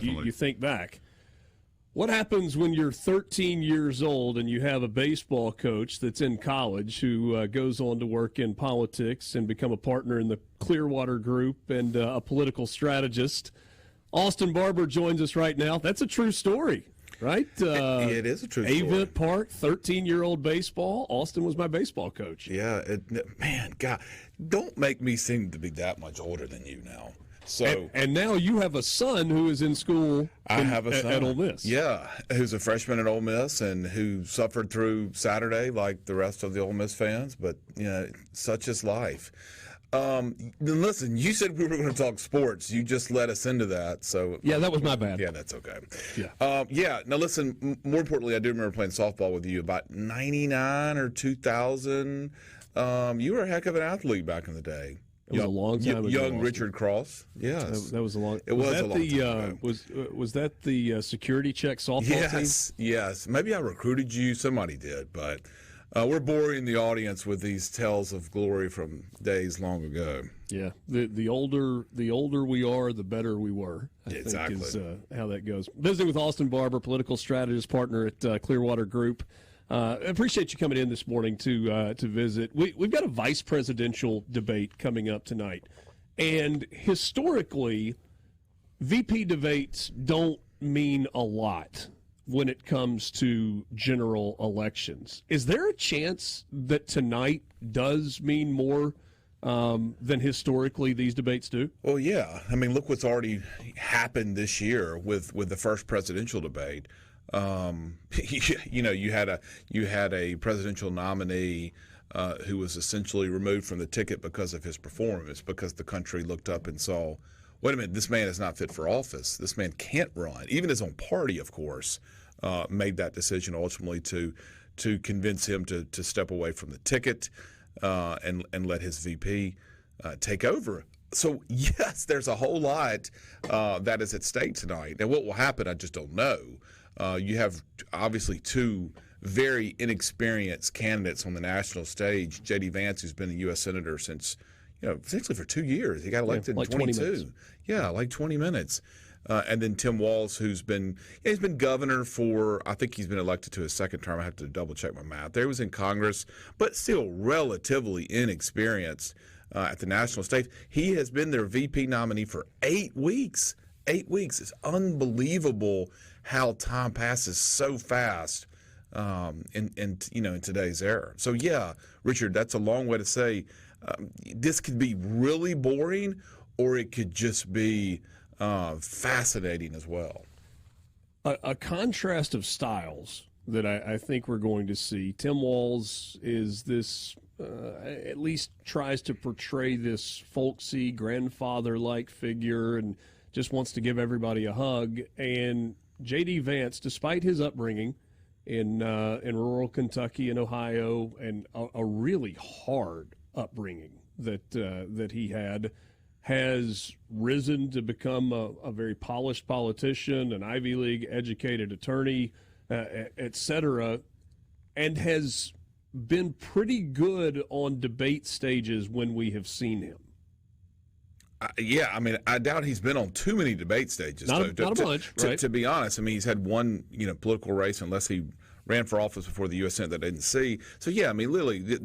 you think back. What happens when you're 13 years old and you have a baseball coach that's in college who goes on to work in politics and become a partner in the Clearwater Group and a political strategist? Austin Barber joins us right now. That's a true story, right? It is a true story. Avent Park, 13-year-old baseball. Austin was my baseball coach. Yeah, man, God, don't make me seem to be that much older than you now. So, and now you have a son who is in school at Ole Miss. Yeah, who's a freshman at Ole Miss and who suffered through Saturday like the rest of the Ole Miss fans. But, such is life. Listen, you said we were going to talk sports. You just led us into that. So yeah, that was my bad. Yeah, that's okay. Yeah. Now, listen, more importantly, I do remember playing softball with you about 99 or 2000. You were a heck of an athlete back in the day. It was a long time ago. Young Richard Cross. Yes. That was a long. It was a long time ago. Was that the security check softball team? Yes. Maybe I recruited you. Somebody did, but we're boring the audience with these tales of glory from days long ago. Yeah. The older we are, the better we were. I think is how that goes. Visiting with Austin Barber, political strategist, partner at Clearwater Group. I appreciate you coming in this morning to visit. We've got a vice presidential debate coming up tonight. And historically, VP debates don't mean a lot when it comes to general elections. Is there a chance that tonight does mean more than historically these debates do? Well, yeah. I mean, look what's already happened this year with the first presidential debate. You had a presidential nominee who was essentially removed from the ticket because of his performance, because the country looked up and saw, wait a minute, this man is not fit for office. This man can't run. Even his own party, of course, made that decision ultimately to convince him to step away from the ticket and let his VP take over. So, yes, there's a whole lot that is at stake tonight. And what will happen, I just don't know. You have obviously two very inexperienced candidates on the national stage. J.D. Vance, who's been a U.S. Senator since, essentially for 2 years. He got elected in 22. Like 20 minutes. And then Tim Walz, who's been governor for, I think he's been elected to his second term. I have to double check my math. There he was in Congress, but still relatively inexperienced at the national stage. He has been their VP nominee for 8 weeks. 8 weeks. It's unbelievable how time passes so fast in today's era. So, yeah, Richard, that's a long way to say this could be really boring or it could just be fascinating as well. A contrast of styles that I think we're going to see. Tim Walz is this, at least tries to portray this folksy, grandfather-like figure and just wants to give everybody a hug. And J.D. Vance, despite his upbringing in rural Kentucky and Ohio, and a really hard upbringing that he had, has risen to become a very polished politician, an Ivy League educated attorney, et cetera, and has been pretty good on debate stages when we have seen him. I doubt he's been on too many debate stages. Not a bunch, right? To be honest, he's had one, political race, unless he ran for office before the U.S. Senate that I didn't see. So, Lily,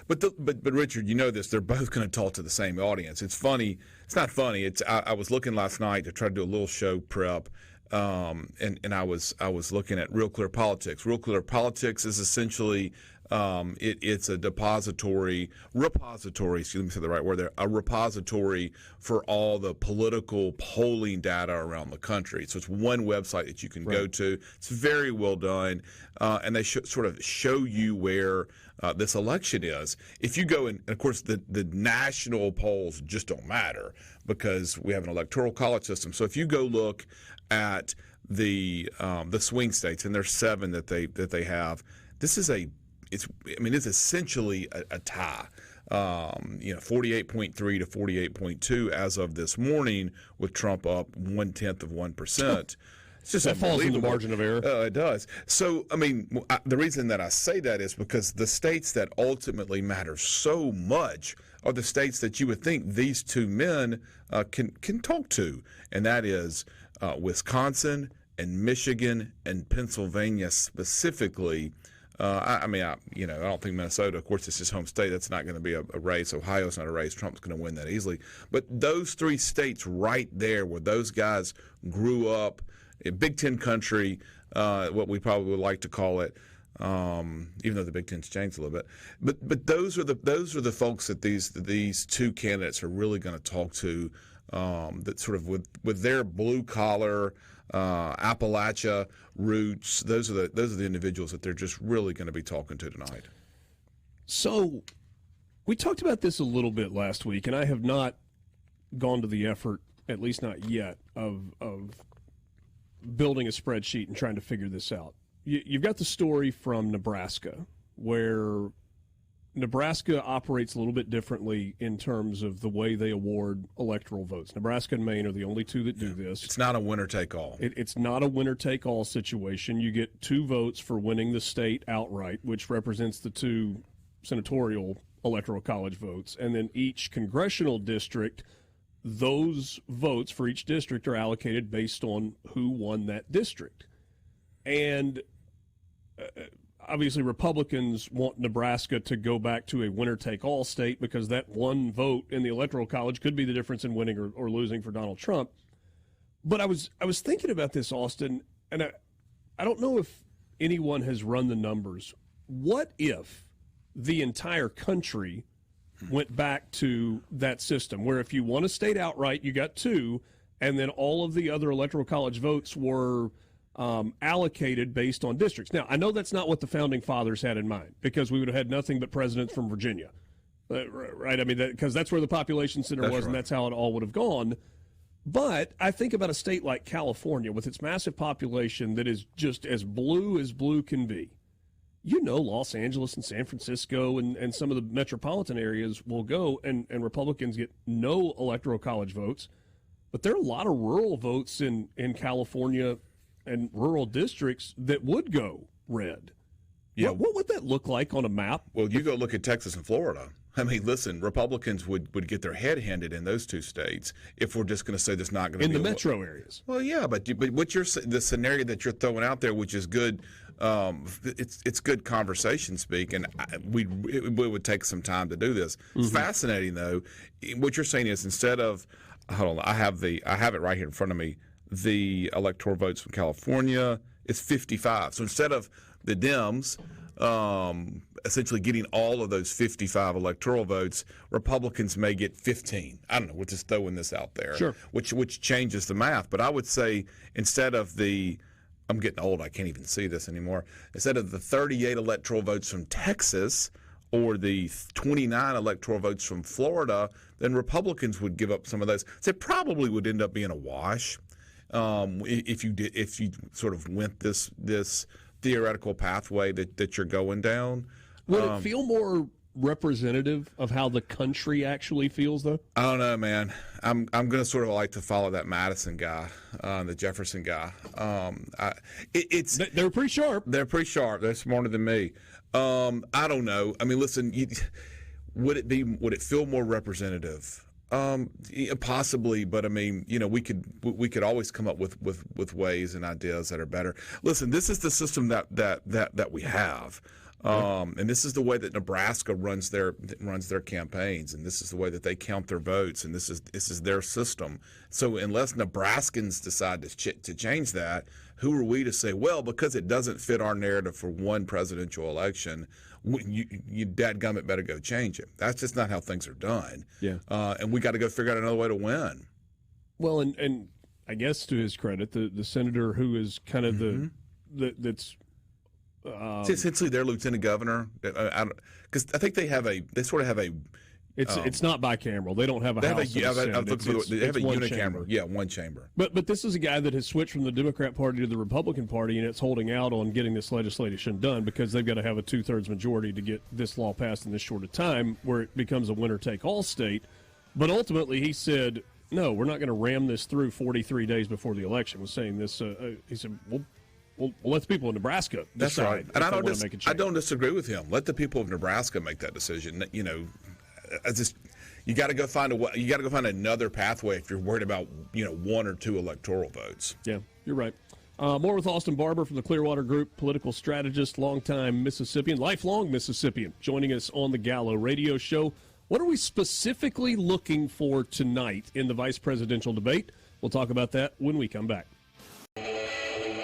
but Richard, you know this, they're both going to talk to the same audience. It's funny. It's not funny. I was looking last night to try to do a little show prep, and I was looking at Real Clear Politics. Real Clear Politics is essentially it's a repository, excuse me, say the right word there, a repository for all the political polling data around the country. So it's one website that you can go to. It's very well done, and they sort of show you where this election is. If you go in, and of course the national polls just don't matter because we have an electoral college system. So if you go look at the swing states, and there's 7 that they have, this is it's essentially a tie. 48.3 to 48.2 as of this morning, with Trump up 0.1%. It's just that falls in the margin of error. It does. So, the reason that I say that is because the states that ultimately matter so much are the states that you would think these two men can talk to, and that is Wisconsin and Michigan and Pennsylvania specifically. I don't think Minnesota, of course, it's his home state. That's not going to be a race. Ohio's not a race. Trump's going to win that easily. But those three states right there where those guys grew up in Big Ten country, what we probably would like to call it, even though the Big Ten's changed a little bit. But those are the folks that these two candidates are really going to talk to, that sort of with their blue collar Appalachia roots. Those are the individuals that they're just really going to be talking to tonight. So we talked about this a little bit last week, and I have not gone to the effort, at least not yet, of building a spreadsheet and trying to figure this out. You've got the story from Nebraska, where Nebraska operates a little bit differently in terms of the way they award electoral votes. Nebraska and Maine are the only two that do this. It's not a winner-take-all. It's not a winner-take-all situation. You get 2 votes for winning the state outright, which represents the 2 senatorial electoral college votes. And then each congressional district, those votes for each district are allocated based on who won that district. And obviously, Republicans want Nebraska to go back to a winner-take-all state because that one vote in the Electoral College could be the difference in winning or losing for Donald Trump. But I was thinking about this, Austin, and I don't know if anyone has run the numbers. What if the entire country went back to that system where if you won a state outright, you got 2, and then all of the other Electoral College votes were allocated based on districts. Now, I know that's not what the Founding Fathers had in mind, because we would have had nothing but presidents from Virginia, right? I mean, because that's where the population center was, right. And that's how it all would have gone. But I think about a state like California with its massive population that is just as blue can be. You know, Los Angeles and San Francisco and some of the metropolitan areas will go, and Republicans get no Electoral College votes. But there are a lot of rural votes in California and rural districts that would go red. Yeah. What would that look like on a map? Well, you go look at Texas and Florida. I mean, listen, Republicans would get their head handed in those 2 states if we're just going to say there's not going to be in the metro areas. Well, yeah, but what the scenario that you're throwing out there, which is good, it's good conversation speak, and it would take some time to do this. Mm-hmm. It's fascinating though. What you're saying is instead of, hold on, I have it right here in front of me. The electoral votes from California is 55. So instead of the Dems essentially getting all of those 55 electoral votes, Republicans may get 15. I don't know. We're just throwing this out there, sure. Which changes the math. But I would say instead of I'm getting old. I can't even see this anymore. Instead of the 38 electoral votes from Texas or the 29 electoral votes from Florida, then Republicans would give up some of those. So it probably would end up being a wash. If you sort of went this theoretical pathway that you're going down. Would it feel more representative of how the country actually feels, though? I don't know, man. I'm going to sort of like to follow that Madison guy, the Jefferson guy. They're pretty sharp. They're pretty sharp. They're smarter than me. I don't know. I mean, listen, would it feel more representative? Possibly, but I mean, we could always come up with ways and ideas that are better. Listen, this is the system that we have, and this is the way that Nebraska runs their campaigns, and this is the way that they count their votes, and this is their system. So unless Nebraskans decide to change that, who are we to say, well, because it doesn't fit our narrative for one presidential election, you dadgummit better go change it. That's just not how things are done. Yeah. And we got to go figure out another way to win. Well, and I guess to his credit, the senator who is kind of that's essentially their lieutenant governor, because I think they sort of have a. It's not bicameral. They don't have a House. They have a unicameral. Yeah, one chamber. But this is a guy that has switched from the Democrat Party to the Republican Party, and it's holding out on getting this legislation done because they've got to have a 2/3 majority to get this law passed in this short of time, where it becomes a winner-take-all state. But ultimately, he said, "No, we're not going to ram this through 43 days before the election." Was saying this. He said, "Well, let the people of Nebraska decide." That's right, and I don't disagree with him. Let the people of Nebraska make that decision. you got to go find you got to go find another pathway if you're worried about 1 or 2 electoral votes. Yeah, you're right. More with Austin Barber from the Clearwater Group, political strategist, longtime Mississippian, lifelong Mississippian, joining us on the Gallo Radio Show. What are we specifically looking for tonight in the vice presidential debate? We'll talk about that when we come back.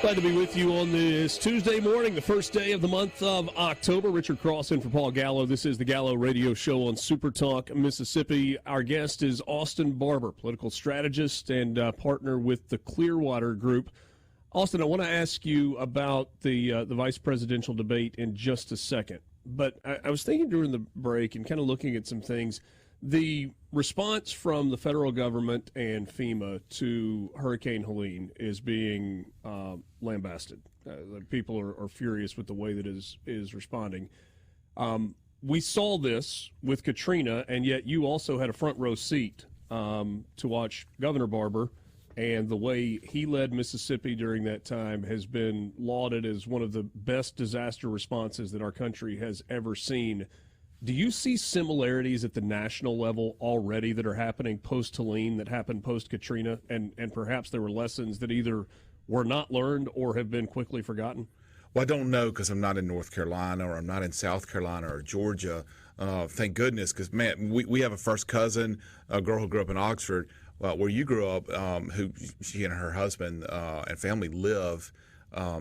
Glad to be with you on this Tuesday morning, the first day of the month of October. Richard Cross in for Paul Gallo. This is the Gallo Radio Show on SuperTalk Mississippi. Our guest is Austin Barber, political strategist and partner with the Clearwater Group. Austin, I want to ask you about the vice presidential debate in just a second. But I was thinking during the break and kind of looking at some things. The response from the federal government and FEMA to Hurricane Helene is being lambasted. People are furious with the way that is responding. We saw this with Katrina, and yet you also had a front row seat to watch Governor Barber. And the way he led Mississippi during that time has been lauded as one of the best disaster responses that our country has ever seen. Do you see similarities at the national level already that are happening post-Helene, that happened post-Katrina, and perhaps there were lessons that either were not learned or have been quickly forgotten? Well, I don't know because I'm not in North Carolina or I'm not in South Carolina or Georgia. Thank goodness, because, man, we have a first cousin, a girl who grew up in Oxford, where you grew up, who she and her husband and family live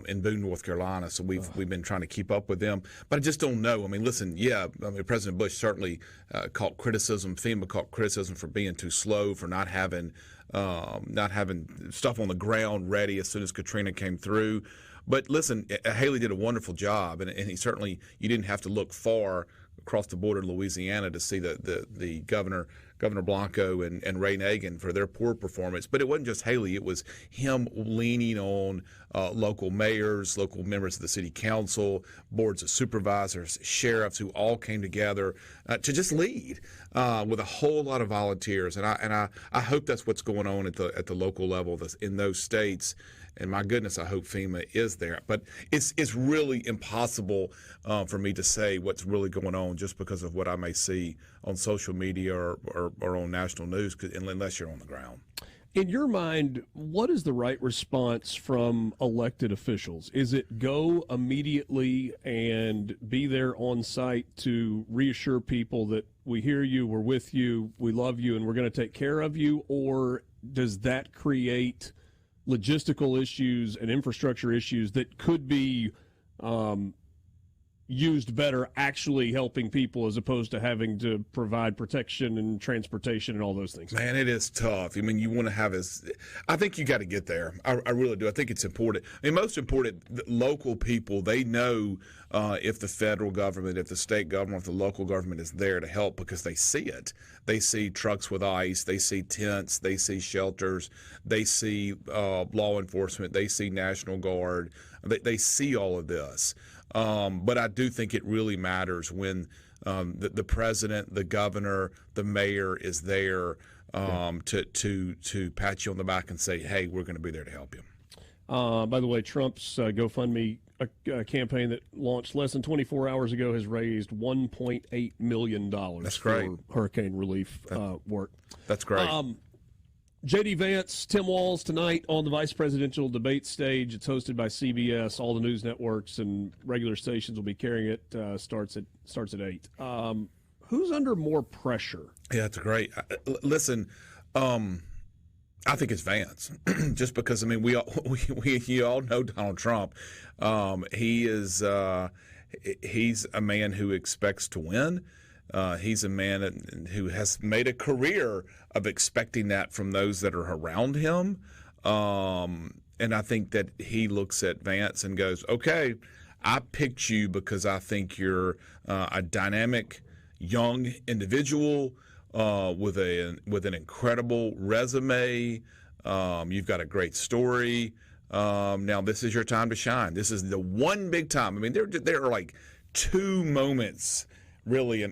in Boone, North Carolina. So we've been trying to keep up with them. But I just don't know. I mean, listen, President Bush certainly caught criticism. FEMA caught criticism for being too slow, for not having stuff on the ground ready as soon as Katrina came through. But listen, Haley did a wonderful job, and he certainly, you didn't have to look far across the border in Louisiana to see the Governor Blanco and Ray Nagin for their poor performance. But it wasn't just Haley. It was him leaning on local mayors, local members of the city council, boards of supervisors, sheriffs, who all came together to just lead with a whole lot of volunteers. And I hope that's what's going on at the local level in those states. And my goodness, I hope FEMA is there. But it's really impossible for me to say what's really going on just because of what I may see on social media or on national news, unless you're on the ground. In your mind, what is the right response from elected officials? Is it go immediately and be there on site to reassure people that we hear you, we're with you, we love you, and we're going to take care of you? Or does that create logistical issues and infrastructure issues that could be used better actually helping people as opposed to having to provide protection and transportation and all those things? Man, it is tough. I mean, you want to have I think you got to get there. I really do. I think it's important. I mean, most important, local people, they know if the federal government, if the state government, if the local government is there to help because they see it. They see trucks with ice. They see tents. They see shelters. They see law enforcement. They see National Guard. They see all of this. But I do think it really matters when the president, the governor, the mayor is there to pat you on the back and say, hey, we're going to be there to help you. By the way, Trump's GoFundMe campaign that launched less than 24 hours ago has raised $1.8 million That's great. For hurricane relief work. That's great. J.D. Vance, Tim Walz tonight on the vice presidential debate stage. It's hosted by CBS. All the news networks and regular stations will be carrying it. Starts at 8. Who's under more pressure? Yeah, it's great. Listen, I think it's Vance, just because, I mean, we all know Donald Trump. He's a man who expects to win. He's a man who has made a career of expecting that from those that are around him. And I think that he looks at Vance and goes, okay, I picked you because I think you're a dynamic young individual with an incredible resume. You've got a great story. Now this is your time to shine. This is the one big time. I mean, there are like two moments really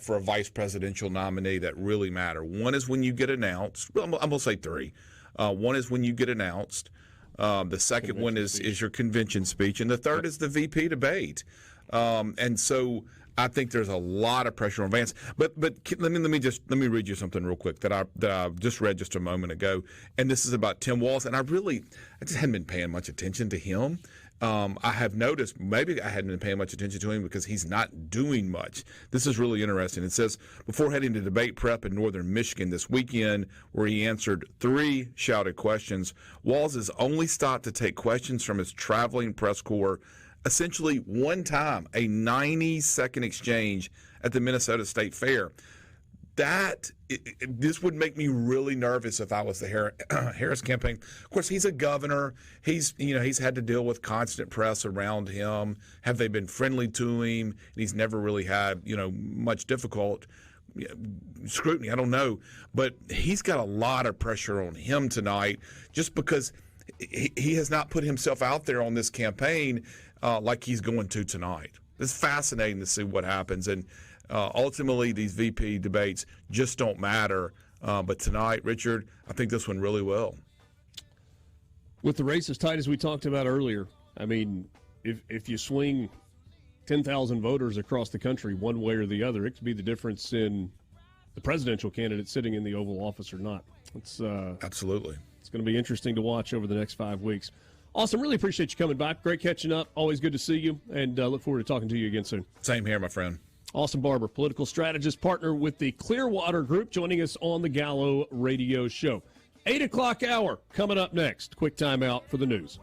for a vice presidential nominee that really matter. One is when you get announced. Well, I'm going to say three. One is when you get announced. The second one is your convention speech. And the third is the VP debate. And so I think there's a lot of pressure on Vance. But let me read you something real quick that I just read just a moment ago, and this is about Tim Walz. And I just hadn't been paying much attention to him. I have noticed maybe I hadn't been paying much attention to him because he's not doing much. This is really interesting. It says, before heading to debate prep in northern Michigan this weekend, where he answered 3 shouted questions, Walz has only stopped to take questions from his traveling press corps essentially one time, a 90-second exchange at the Minnesota State Fair. This would make me really nervous if I was the Harris campaign. Of course, he's a governor. He's had to deal with constant press around him. Have they been friendly to him? And he's never really had much difficult scrutiny. I don't know, but he's got a lot of pressure on him tonight, just because he has not put himself out there on this campaign like he's going to tonight. It's fascinating to see what happens, and ultimately these VP debates just don't matter. But tonight, Richard, I think this one really will. With the race as tight as we talked about earlier, I mean, if you swing 10,000 voters across the country one way or the other, it could be the difference in the presidential candidate sitting in the Oval Office or not. It's absolutely. It's going to be interesting to watch over the next 5 weeks. Awesome. Really appreciate you coming by. Great catching up. Always good to see you, and look forward to talking to you again soon. Same here, my friend. Austin Barber, political strategist, partner with the Clearwater Group, joining us on the Gallo Radio Show. 8 o'clock hour coming up next. Quick time out for the news.